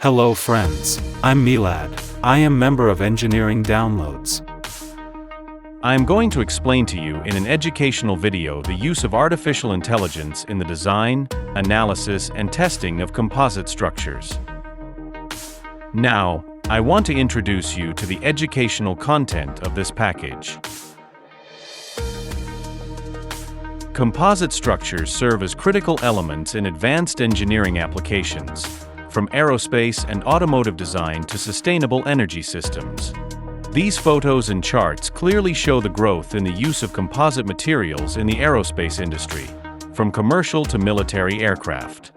Hello friends, I'm Milad. I am member of Engineering Downloads. I am going to explain to you in an educational video the use of artificial intelligence in the design, analysis, and testing of composite structures. Now, I want to introduce you to the educational content of this package. Composite structures serve as critical elements in advanced engineering applications, from aerospace and automotive design to sustainable energy systems. These photos and charts clearly show the growth in the use of composite materials in the aerospace industry, from commercial to military aircraft.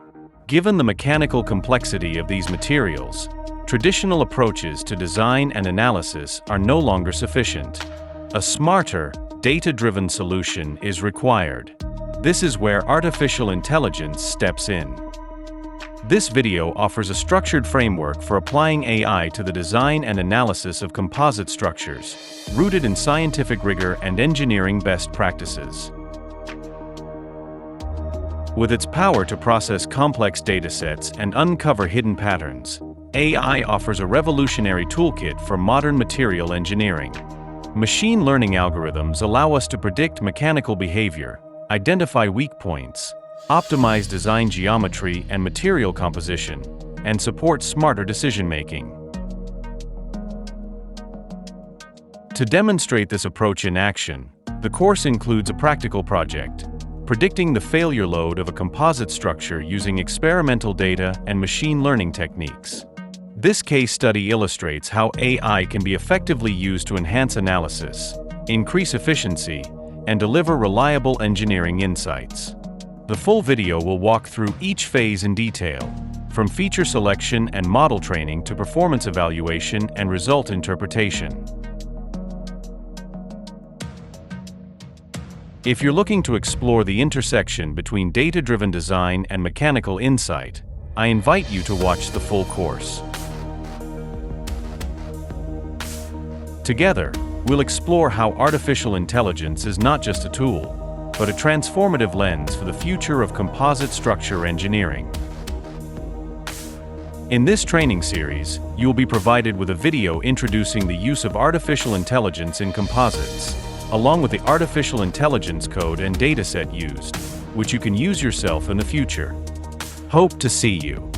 Given the mechanical complexity of these materials, traditional approaches to design and analysis are no longer sufficient. A smarter, data-driven solution is required. This is where artificial intelligence steps in. This video offers a structured framework for applying AI to the design and analysis of composite structures, rooted in scientific rigor and engineering best practices. With its power to process complex datasets and uncover hidden patterns, AI offers a revolutionary toolkit for modern material engineering. Machine learning algorithms allow us to predict mechanical behavior, identify weak points, optimize design geometry and material composition, and support smarter decision-making. To demonstrate this approach in action, the course includes a practical project, predicting the failure load of a composite structure using experimental data and machine learning techniques. This case study illustrates how AI can be effectively used to enhance analysis, increase efficiency, and deliver reliable engineering insights. The full video will walk through each phase in detail, from feature selection and model training to performance evaluation and result interpretation. If you're looking to explore the intersection between data-driven design and mechanical insight, I invite you to watch the full course. Together, we'll explore how artificial intelligence is not just a tool, but a transformative lens for the future of composite structure engineering. In this training series, you'll be provided with a video introducing the use of artificial intelligence in composites, along with the artificial intelligence code and dataset used, which you can use yourself in the future. Hope to see you.